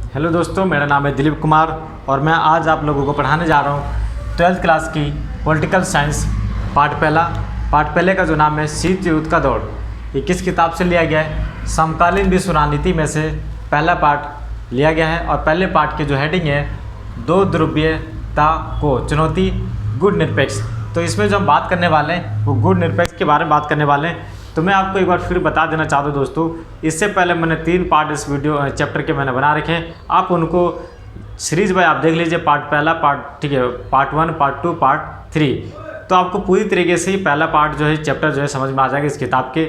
Hello दोस्तों, मेरा नाम है दिलीप कुमार और मैं आज आप लोगों को पढ़ाने जा रहा हूँ 12th क्लास की पॉलिटिकल साइंस पार्ट पहले का जो नाम है शीत युद्ध का दौर। ये किस किताब से लिया गया है? समकालीन विश्व राजनीति में से पहला पार्ट लिया गया है और पहले पार्ट की जो हेडिंग है दो ध्रुवीयता को चुनौती, गुण निरपेक्ष। तो इसमें जो हम बात करने वाले हैं वो गुण निरपेक्ष के बारे में बात करने वाले हैं। तो मैं आपको एक बार फिर बता देना चाहता हूँ दोस्तों, इससे पहले मैंने 3 पार्ट इस वीडियो चैप्टर के मैंने बना रखे हैं। आप उनको सीरीज बाय आप देख लीजिए, पार्ट पहला पार्ट, ठीक है, पार्ट 1, पार्ट 2, पार्ट 3। तो आपको पूरी तरीके से पहला पार्ट जो है चैप्टर जो है समझ में आ जाएगा इस किताब के।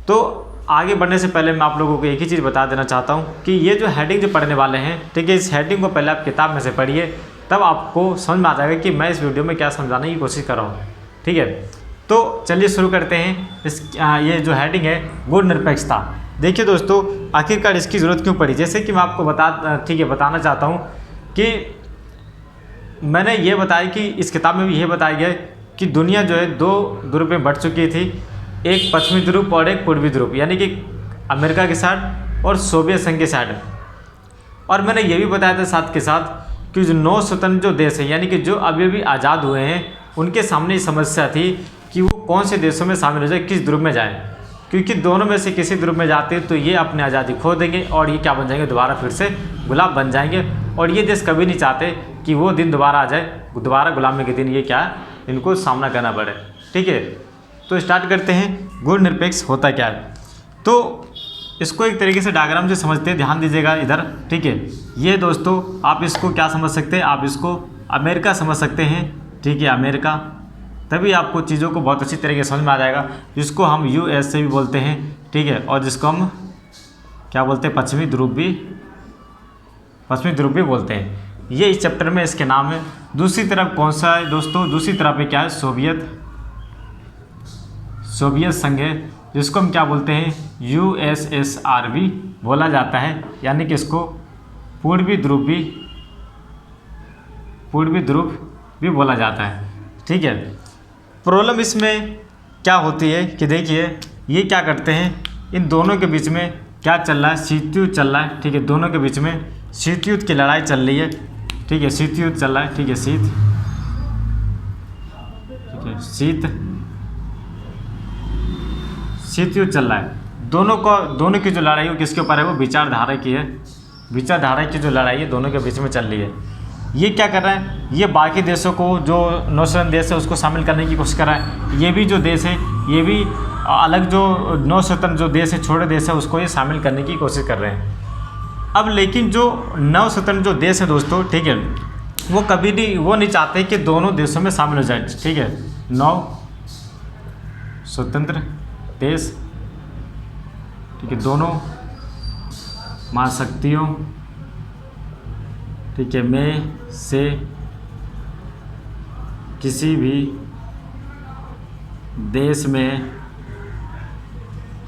तो आगे बढ़ने से पहले मैं आप लोगों को एक ही चीज़ बता देना चाहता हूँ कि ये जो हेडिंग जो पढ़ने वाले हैं, ठीक है, इस हेडिंग को पहले आप किताब में से पढ़िए, तब आपको समझ में आ जाएगा कि मैं इस वीडियो में क्या समझाने की कोशिश कर रहा हूँ। ठीक है, तो चलिए शुरू करते हैं। ये जो हेडिंग है गुण निरपेक्षता। देखिए दोस्तों, आखिरकार इसकी ज़रूरत क्यों पड़ी? जैसे कि मैं आपको बताना चाहता हूँ कि मैंने ये बताया कि इस किताब में भी ये बताया गया है कि दुनिया जो है 2 ध्रुव में बढ़ चुकी थी, एक पश्चिमी ध्रुव और एक पूर्वी ध्रुव, यानी कि अमेरिका के साइड और सोवियत संघ के साइड। और मैंने ये भी बताया था साथ के साथ कि जो 9 स्वतंत्र जो देश हैं, यानी कि जो अभी अभी आज़ाद हुए हैं, उनके सामने समस्या थी कि वो कौन से देशों में शामिल हो जाए, किस ध्रुव में जाएं, क्योंकि दोनों में से किसी ध्रुव में जाते हैं तो ये अपनी आज़ादी खो देंगे और ये क्या बन जाएंगे, दोबारा फिर से गुलाम बन जाएंगे। और ये देश कभी नहीं चाहते कि वो दिन दोबारा आ जाए, दोबारा गुलामी के दिन ये क्या इनको सामना करना पड़े। ठीक है, तो स्टार्ट करते हैं। गुण निरपेक्ष होता क्या है? तो इसको एक तरीके से डायग्राम से समझते हैं, ध्यान दीजिएगा इधर। ठीक है, ये दोस्तों आप इसको क्या समझ सकते हैं, आप इसको अमेरिका समझ सकते हैं। ठीक है, अमेरिका, तभी आपको चीज़ों को बहुत अच्छी तरीके से समझ में आ जाएगा। जिसको हम यूएस से भी बोलते हैं, ठीक है, और जिसको हम क्या बोलते हैं, पश्चिमी ध्रुव भी बोलते हैं। ये इस चैप्टर में इसके नाम है। दूसरी तरफ कौन सा है दोस्तों? दूसरी तरफ पे क्या है, सोवियत संघ है, जिसको हम क्या बोलते हैं, यूएसएसआर भी बोला जाता है, यानी कि इसको पूर्वी ध्रुव भी बोला जाता है। ठीक है, प्रॉब्लम इसमें क्या होती है कि देखिए ये क्या करते हैं, इन दोनों के बीच में क्या चल रहा है, शीत युद्ध चल रहा है। ठीक है, दोनों के बीच में शीत युद्ध की लड़ाई चल रही है। ठीक है, शीत युद्ध चल रहा है। ठीक है, शीत युद्ध चल रहा है। दोनों की जो लड़ाई है किसके ऊपर है, वो विचारधारा की है। विचारधारा की जो लड़ाई है दोनों के बीच में चल रही है। ये क्या कर रहा है, ये बाकी देशों को, जो 9 स्वतंत्र देश है उसको शामिल करने की कोशिश कर रहा है। ये भी जो देश है, ये भी अलग जो 9 स्वतंत्र जो देश है, छोटे देश है, उसको ये शामिल करने की कोशिश कर रहे हैं। अब लेकिन जो 9 स्वतंत्र जो देश है दोस्तों, ठीक है, वो कभी नहीं, वो नहीं चाहते कि दोनों देशों में शामिल हो जाए। ठीक है, 9 स्वतंत्र देश, ठीक है, दोनों महाशक्तियों, ठीक है, में से किसी भी देश में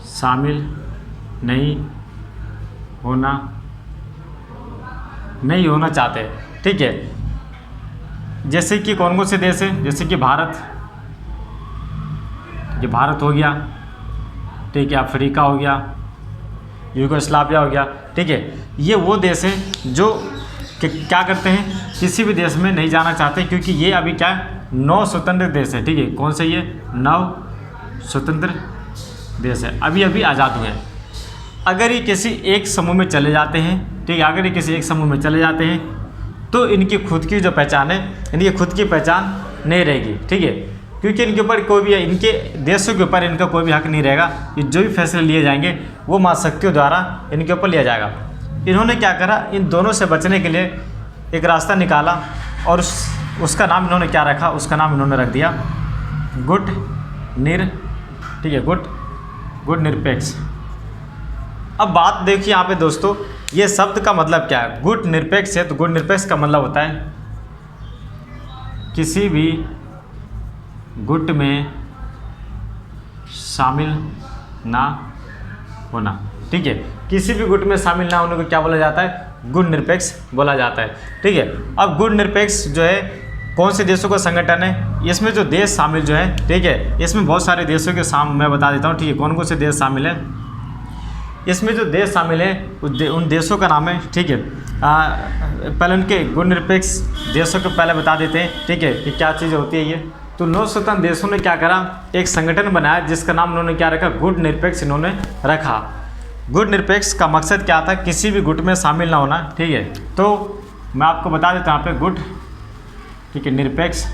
शामिल नहीं होना चाहते। ठीक है, जैसे कि कौन से देश है, जैसे कि भारत, ये भारत हो गया, ठीक है, अफ्रीका हो गया, यूगोस्लाविया हो गया। ठीक है, ये वो देश है जो क्या करते हैं, किसी भी देश में नहीं जाना चाहते, क्योंकि ये अभी क्या है, 9 स्वतंत्र देश है। ठीक है, कौन से, ये 9 स्वतंत्र देश है, अभी अभी आज़ाद हुए हैं। अगर ये किसी एक समूह में चले जाते हैं, ठीक है, अगर ये किसी एक समूह में चले जाते हैं तो इनकी खुद की जो पहचान है, इनकी खुद की पहचान नहीं रहेगी। ठीक है, क्योंकि इनके ऊपर कोई भी, इनके देशों के ऊपर इनका कोई भी हक नहीं रहेगा। ये जो भी फैसले लिए जाएंगे वो महाशक्तियों द्वारा इनके ऊपर लिया जाएगा। इन्होंने क्या करा, इन दोनों से बचने के लिए एक रास्ता निकाला और उसका नाम इन्होंने क्या रखा, उसका नाम इन्होंने रख दिया गुट निरपेक्ष। अब बात देखिए यहाँ पे दोस्तों, ये शब्द का मतलब क्या है, गुट निरपेक्ष है। तो गुट निरपेक्ष का मतलब होता है किसी भी गुट में शामिल ना होना। ठीक है, किसी भी गुट में शामिल ना होने को क्या बोला जाता है, गुण निरपेक्ष बोला जाता है। ठीक है, अब गुण निरपेक्ष जो है कौन से देशों का संगठन है, इसमें जो देश शामिल जो है, ठीक है, इसमें बहुत सारे देशों के मैं बता देता हूँ। ठीक है, कौन कौन से देश शामिल है। इसमें जो देश शामिल है उन देशों का नाम है, ठीक है। पहले उनके गुण निरपेक्ष देशों को पहले बता देते हैं, ठीक है, कि क्या चीज़ होती है ये। तो 9 स्वतंत्र देशों ने क्या करा, एक संगठन बनाया जिसका नाम उन्होंने क्या रखा, गुट निरपेक्ष इन्होंने रखा। गुट निरपेक्ष का मकसद क्या था, किसी भी गुट में शामिल ना होना, ठीक है। तो मैं आपको बता देता हूँ यहाँ पे गुट, ठीक है, निरपेक्ष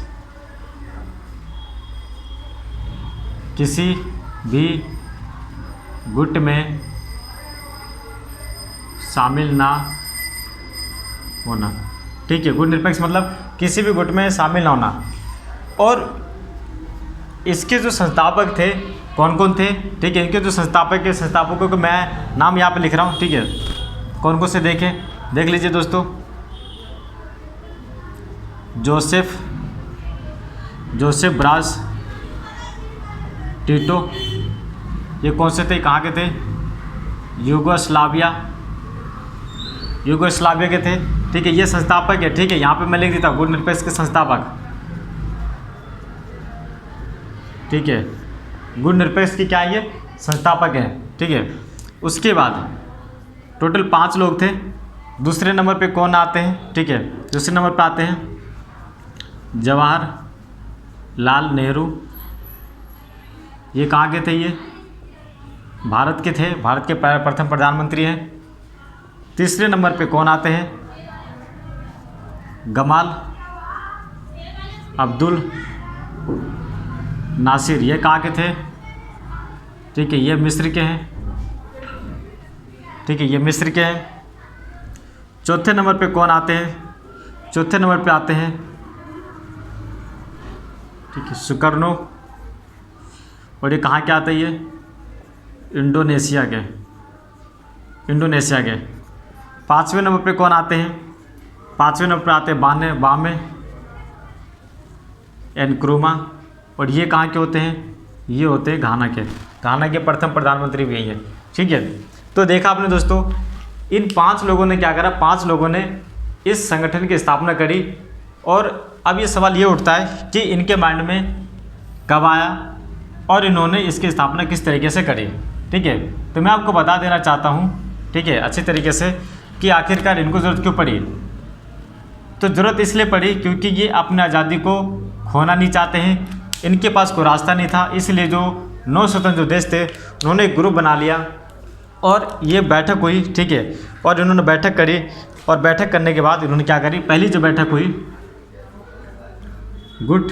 किसी भी गुट में शामिल ना होना, ठीक है। गुट निरपेक्ष मतलब किसी भी गुट में शामिल ना होना। और इसके जो संस्थापक थे कौन कौन थे, ठीक है। इनके जो संस्थापकों को मैं नाम यहाँ पे लिख रहा हूँ, ठीक है। कौन कौन से देख लीजिए दोस्तों। जोसेफ ब्रास टीटो, ये कौन से थे, कहाँ के थे, यूगोस्लाविया के थे, ठीक है। ये संस्थापक है, ठीक है। यहाँ पे मैं लिख देता हूँ गुट निरपेक्ष के संस्थापक, ठीक है। गुट निरपेक्ष की क्या है, ये संस्थापक है, ठीक है। उसके बाद टोटल 5 लोग थे। दूसरे नंबर पे कौन आते हैं, ठीक है। दूसरे नंबर पे आते हैं जवाहरलाल नेहरू, ये कहाँ के थे, ये भारत के थे, भारत के प्रथम प्रधानमंत्री हैं। तीसरे नंबर पे कौन आते हैं, गमाल अब्दुल नासिर, ये कहाँ के थे, ठीक है, ये मिस्र के हैं, ठीक है, ये मिस्र के हैं। चौथे नंबर पे कौन आते हैं, चौथे नंबर पे आते हैं, ठीक है, सुकर्नो, और ये कहाँ के आते हैं, ये इंडोनेशिया के। 5वें नंबर पे कौन आते हैं, 5वें नंबर पे आते हैं बामे एनक्रुमा, और ये कहाँ के होते हैं, ये होते हैं घाना के प्रथम प्रधानमंत्री भी हैं, ठीक है। तो देखा आपने दोस्तों, इन 5 लोगों ने क्या करा, 5 लोगों ने इस संगठन की स्थापना करी। और अब ये सवाल ये उठता है कि इनके माइंड में कब आया और इन्होंने इसकी स्थापना किस तरीके से करी, ठीक है। तो मैं आपको बता देना चाहता हूँ, ठीक है, अच्छी तरीके से, कि आखिरकार इनको ज़रूरत क्यों पड़ी। तो ज़रूरत इसलिए पड़ी क्योंकि ये अपनी आज़ादी को खोना नहीं चाहते हैं, इनके पास कोई रास्ता नहीं था। इसलिए जो 9 स्वतंत्र जो देश थे उन्होंने एक ग्रुप बना लिया और ये बैठक हुई, ठीक है। और इन्होंने बैठक करी, और बैठक करने के बाद इन्होंने क्या करी, पहली जो बैठक हुई गुट,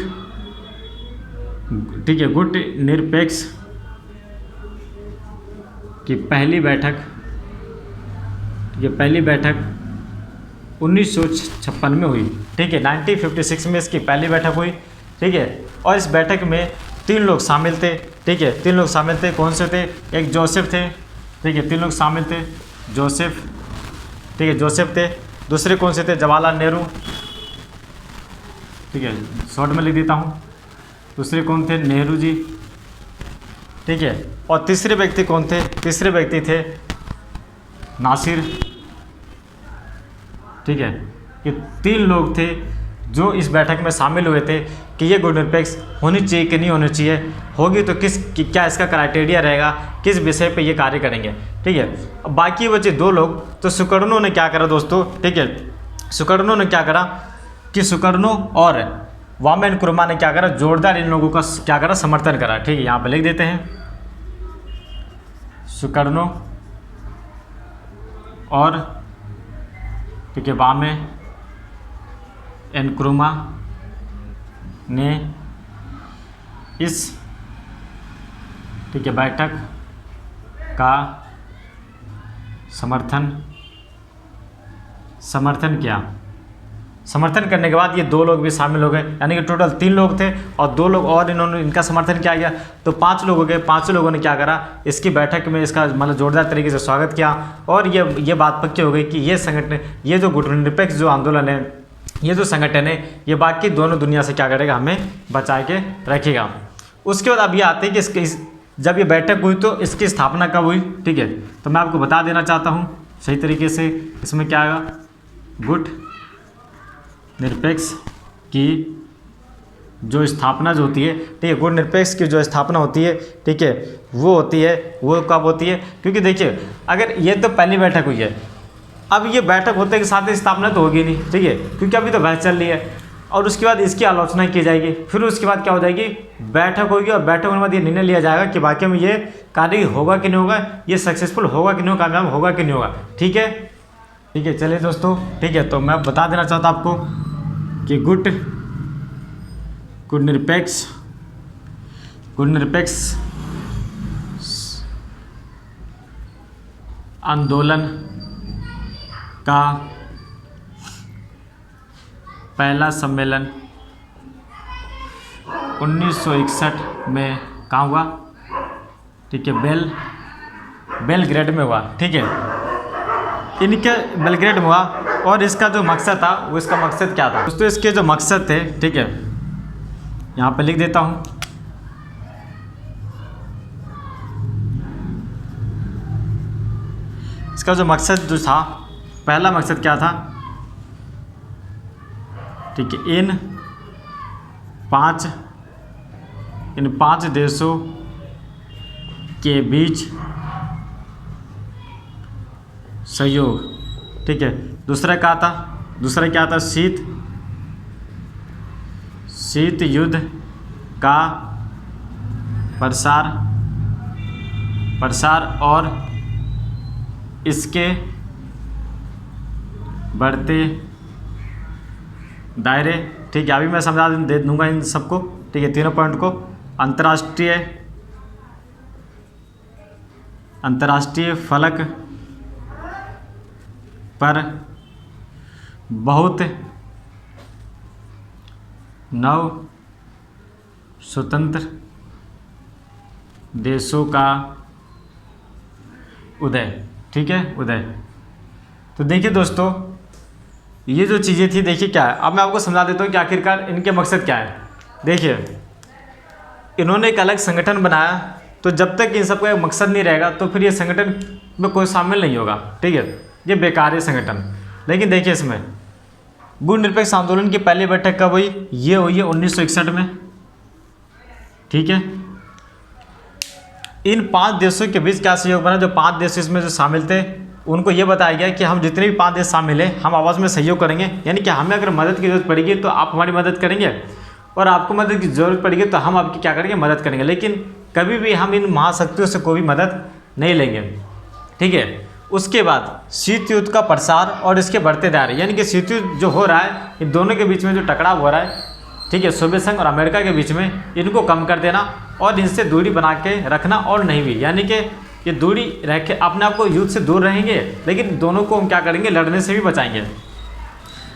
ठीक है, गुट निरपेक्ष की पहली बैठक, ये पहली बैठक 1956 में हुई, ठीक है। 1956 में इसकी पहली बैठक हुई, ठीक है। और इस बैठक में 3 लोग शामिल थे, ठीक है, 3 लोग शामिल थे। कौन से थे, एक जोसेफ थे, ठीक है, 3 लोग शामिल थे, जोसेफ, ठीक है, जोसेफ थे। दूसरे कौन से थे, जवाहरलाल नेहरू, ठीक है, शॉर्ट में लिख देता हूँ। दूसरे कौन थे, नेहरू जी, ठीक है। और तीसरे व्यक्ति कौन थे, तीसरे व्यक्ति थे नासिर, ठीक है। ये 3 लोग थे जो इस बैठक में शामिल हुए थे कि ये गुट निरपेक्ष होनी चाहिए कि नहीं होनी चाहिए, होगी तो क्या इसका क्राइटेरिया रहेगा, किस विषय पे ये कार्य करेंगे, ठीक है। अब बाकी बचे 2 लोग, तो सुकर्णो ने क्या करा दोस्तों, ठीक है, सुकर्णो ने क्या करा कि सुकर्णो और वामे एनक्रुमा ने क्या करा, जोरदार इन लोगों का क्या करा, समर्थन करा, ठीक है। यहाँ पे लिख देते हैं, सुकर्णो और, ठीक है, वामे एनक्रुमा ने इस, ठीक है, बैठक का समर्थन किया। समर्थन करने के बाद ये 2 लोग भी शामिल हो गए, यानी कि टोटल 3 लोग थे और 2 लोग और इन्होंने इनका समर्थन किया गया, तो 5 लोग हो गए। 5 लोगों ने क्या करा, इसकी बैठक में इसका मतलब जोरदार तरीके से स्वागत किया। और ये बात पक्की हो गई कि ये संगठन, ये जो गुट निरपेक्ष जो आंदोलन है, ये जो संगठन है, ये बाकी दोनों दुनिया से क्या करेगा, हमें बचा के रखेगा। उसके बाद अब ये आते हैं कि जब ये बैठक हुई तो इसकी स्थापना कब हुई, ठीक है। तो मैं आपको बता देना चाहता हूँ सही तरीके से, इसमें क्या आएगा, गुट निरपेक्ष की जो स्थापना जो होती है, ठीक है, गुट निरपेक्ष की जो स्थापना होती है, ठीक है, वो होती है, वो कब होती है? क्योंकि देखिए अगर ये तो पहली बैठक हुई है, अब ये बैठक होते के साथ ही स्थापना तो होगी नहीं, ठीक है, क्योंकि अभी तो बहस चल रही है, और उसके बाद इसकी आलोचना की जाएगी, फिर उसके बाद क्या हो जाएगी, बैठक होगी, और बैठक होने के बाद ये निर्णय लिया जाएगा कि वाकई में ये कार्य होगा कि नहीं होगा, ये सक्सेसफुल होगा कि नहीं होगा, कामयाब होगा कि नहीं होगा। ठीक है, ठीक है, चलिए दोस्तों, ठीक है, तो मैं बता देना चाहता आपको कि गुट निरपेक्ष आंदोलन का पहला सम्मेलन 1961 में कहाँ हुआ? ठीक है, बेलग्रेड में हुआ। ठीक है, इनके बेलग्रेड में हुआ, और इसका जो मकसद था, वो इसका मकसद क्या था दोस्तों? इसके जो मकसद थे, ठीक है, यहाँ पे लिख देता हूँ। इसका जो मकसद जो था, पहला मकसद क्या था? ठीक है, इन पांच देशों के बीच सहयोग। ठीक है, दूसरा क्या था? शीत युद्ध का प्रसार और इसके बढ़ते दायरे। ठीक है, अभी मैं समझा दे दूंगा इन सबको। ठीक है, तीनों पॉइंट को। अंतर्राष्ट्रीय फलक पर बहुत नव स्वतंत्र देशों का उदय। ठीक है, उदय। तो देखिए दोस्तों, ये जो चीज़ें थी, देखिए क्या है, अब मैं आपको समझा देता हूँ कि आखिरकार इनके मकसद क्या है। देखिए, इन्होंने एक अलग संगठन बनाया, तो जब तक इन सबका एक मकसद नहीं रहेगा तो फिर ये संगठन में कोई शामिल नहीं होगा। ठीक है, ये बेकार है संगठन। लेकिन देखिए, इसमें गुट निरपेक्ष आंदोलन की पहली बैठक कब हुई? ये हुई है 1961 में। ठीक है, इन 5 देशों के बीच क्या सहयोग बना? जो 5 देश इसमें जो शामिल थे, उनको ये बताया गया कि हम जितने भी 5 देश शामिल हैं, हम आपस में सहयोग करेंगे। यानी कि हमें अगर मदद की जरूरत पड़ेगी तो आप हमारी मदद करेंगे, और आपको मदद की ज़रूरत पड़ेगी तो हम आपकी क्या करेंगे? मदद करेंगे। लेकिन कभी भी हम इन महाशक्तियों से कोई भी मदद नहीं लेंगे। ठीक है, उसके बाद शीत युद्ध का प्रसार और इसके बढ़ते दायरे। यानी कि शीत युद्ध जो हो रहा है, इन दोनों के बीच में जो टकराव हो रहा है, ठीक है, सोवियत संघ और अमेरिका के बीच में, इनको कम कर देना और इनसे दूरी बना के रखना, और नहीं भी, यानी कि ये दूरी रह के अपने आप को युद्ध से दूर रहेंगे, लेकिन दोनों को हम क्या करेंगे? लड़ने से भी बचाएंगे।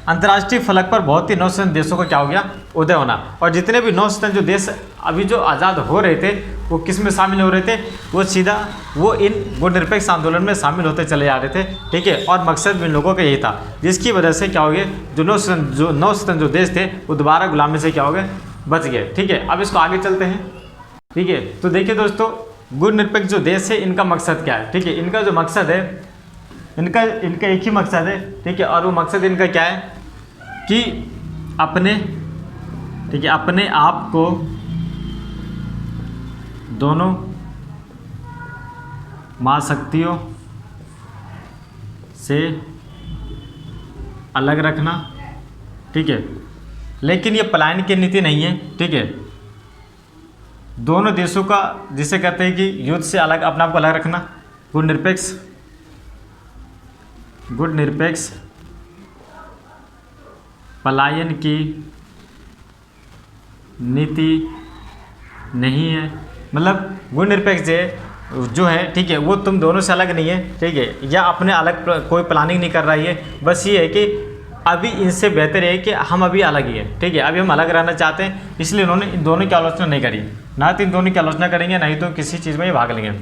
अंतर्राष्ट्रीय फलक पर बहुत ही नौसैन्य देशों का क्या हो गया? उदय होना। और जितने भी नौसैन्य जो देश अभी जो आज़ाद हो रहे थे, वो किस में शामिल हो रहे थे? वो सीधा वो इन गुट निरपेक्ष आंदोलन में शामिल होते चले जा रहे थे। ठीक है, और मकसद भी इन लोगों का यही था, जिसकी वजह से क्या हो गया? जो नौसैन्य जो देश थे, वो दोबारा गुलामी से क्या हो गए? बच गए। ठीक है, अब इसको आगे चलते हैं। ठीक है, तो देखिए दोस्तों, गुट निरपेक्ष जो देश है, इनका मकसद क्या है? ठीक है, इनका जो मकसद है, इनका एक ही मकसद है। ठीक है, और वो मकसद इनका क्या है? कि अपने आप को दोनों महाशक्तियों से अलग रखना। ठीक है, लेकिन ये पलायन की नीति नहीं है। ठीक है, दोनों देशों का, जिसे कहते हैं कि युद्ध से अलग, अपने आप को अलग रखना। गुट निरपेक्ष पलायन की नीति नहीं है। मतलब गुट निरपेक्ष जो है, ठीक है, वो तुम दोनों से अलग नहीं है। ठीक है, या अपने अलग कोई प्लानिंग नहीं कर रही है, बस ये है कि अभी इनसे बेहतर है कि हम अभी अलग ही हैं। ठीक है, अभी हम अलग रहना चाहते हैं, इसलिए इन्होंने इन दोनों की आलोचना नहीं करी। ना तो इन दोनों की आलोचना करेंगे, नहीं तो किसी चीज़ में ये भाग लेंगे।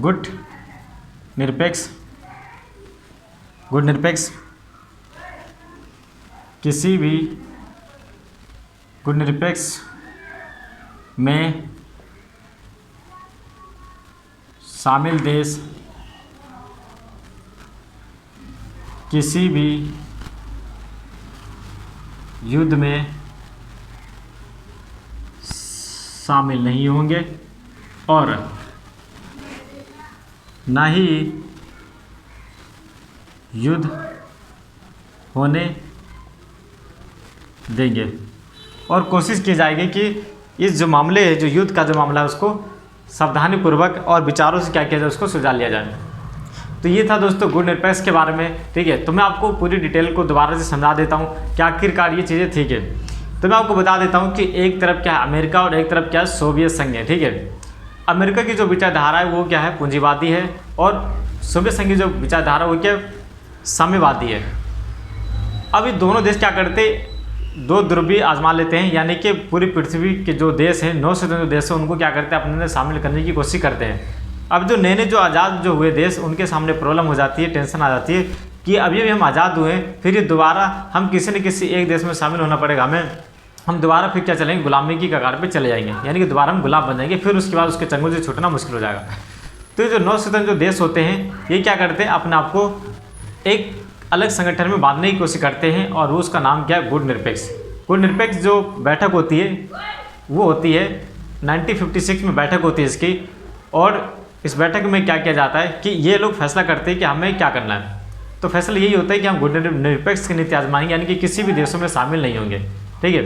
गुट निरपेक्ष किसी भी गुट निरपेक्ष में शामिल देश किसी भी युद्ध में शामिल नहीं होंगे और ना ही युद्ध होने देंगे। और कोशिश की जाएगी कि इस जो मामले है, जो युद्ध का जो मामला है, उसको सावधानीपूर्वक और विचारों से क्या किया जाए, उसको सुलझा लिया जाए। तो ये था दोस्तों गुडनिरपेक्ष के बारे में। ठीक है, तो मैं आपको पूरी डिटेल को दोबारा से समझा देता हूँ कि आखिरकार ये चीज़ें ठीक है। तो मैं आपको बता देता हूँ कि एक तरफ क्या है अमेरिका और एक तरफ क्या है सोवियत संघ है। ठीक है, अमेरिका की जो विचारधारा है वो क्या है, पूंजीवादी है, और सोवियत संघ की जो विचारधारा वो क्या साम्यवादी है। अब ये दोनों देश क्या करते, दो ध्रुवी आजमा लेते हैं, यानी कि पूरी पृथ्वी के जो देश हैं, 9 स्वतंत्र देश हैं, उनको क्या करते हैं, अपने अंदर शामिल करने की कोशिश करते हैं। अब जो नए नए जो आज़ाद जो हुए देश, उनके सामने प्रॉब्लम हो जाती है, टेंशन आ जाती है कि अभी भी हम आज़ाद हुए हैं, फिर ये दोबारा हम किसी न किसी एक देश में शामिल होना पड़ेगा हमें, हम दोबारा फिर क्या चलेंगे, गुलामी की कगार पे चले जाएंगे, यानी कि दोबारा हम गुलाम बन जाएंगे, फिर उसके बाद उसके चंगुल से छूटना मुश्किल हो जाएगा। तो जो 9 स्वतंत्र जो देश होते हैं, ये क्या करते हैं, अपने आप को एक अलग संगठन में बांधने की कोशिश करते हैं, और उसका नाम क्या है, गुडनिरपेक्ष। गुडनिरपेक्ष जो बैठक होती है वो होती है 1956 में बैठक होती है इसकी, और इस बैठक में क्या किया जाता है कि ये लोग फैसला करते हैं कि हमें क्या करना है। तो फैसला यही होता है कि हम गुडनिरपेक्ष की नीति आजमाएंगे, यानी कि किसी भी देशों में शामिल नहीं होंगे। ठीक है,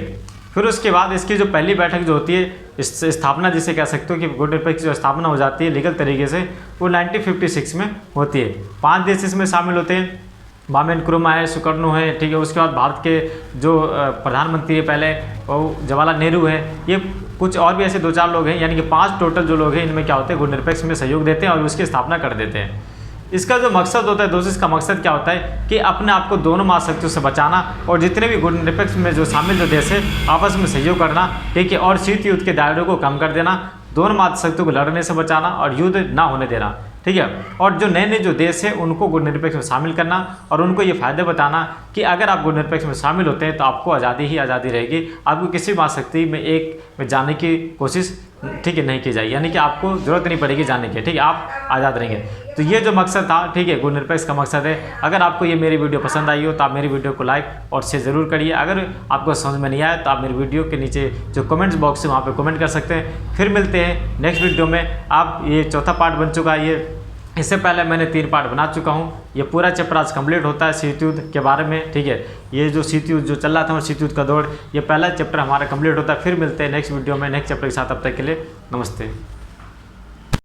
फिर उसके बाद इसकी जो पहली बैठक जो होती है, इस स्थापना जिसे कह सकते हो कि गुडनिरपेक्ष जो स्थापना हो जाती है लीगल तरीके से, वो 1956 में होती है। 5 देश इसमें शामिल होते हैं, बामे नक्रुमा है, सुकर्णो है। ठीक है, उसके बाद भारत के जो प्रधानमंत्री है पहले, वो जवाहरलाल नेहरू है, ये कुछ और भी ऐसे 2-4 लोग हैं, यानी कि 5 टोटल जो लोग हैं, इनमें क्या होते हैं, गुडनिरपेक्ष में सहयोग देते हैं और उसकी स्थापना कर देते हैं। इसका जो मकसद होता है दोस्तों, इसका मकसद क्या होता है कि अपने आप को दोनों महाशक्तियों से बचाना, और जितने भी गुडनिरपेक्ष में जो शामिल जो देश है आपस में सहयोग करना। ठीक है, और शीत युद्ध के दायरे को कम कर देना, दोनों महाशक्तियों को लड़ने से बचाना और युद्ध ना होने देना। ठीक है, और जो नए नए जो देश है उनको गुडनिरपेक्ष में शामिल करना, और उनको ये फायदे बताना कि अगर आप गुडनिरपेक्ष में शामिल होते हैं तो आपको आज़ादी ही आज़ादी रहेगी, आपको किसी महाशक्ति में एक में जाने की कोशिश ठीक है नहीं की जाएगी, यानी कि आपको जरूरत नहीं पड़ेगी जाने की। ठीक है, आप आज़ाद रहेंगे। तो ये जो मकसद था, ठीक है, गुडनिरपेक्ष का मकसद है। अगर आपको ये मेरी वीडियो पसंद आई हो तो आप मेरी वीडियो को लाइक और शेयर ज़रूर करिए। अगर आपको समझ में नहीं आया तो आप मेरी वीडियो के नीचे जो कमेंट्स बॉक्स है वहाँ पे कमेंट कर सकते हैं। फिर मिलते हैं नेक्स्ट वीडियो में। आप ये चौथा पार्ट बन चुका है, ये इससे पहले मैंने 3 पार्ट बना चुका हूँ। ये पूरा चैप्टर आज कंप्लीट होता है शीत युद्ध के बारे में। ठीक है, ये जो शीत युद्ध जो चल रहा था, शीत युद्ध का दौर, ये पहला चैप्टर हमारा कंप्लीट होता है। फिर मिलते हैं नेक्स्ट वीडियो में नेक्स्ट चैप्टर के साथ। अब तक के लिए नमस्ते।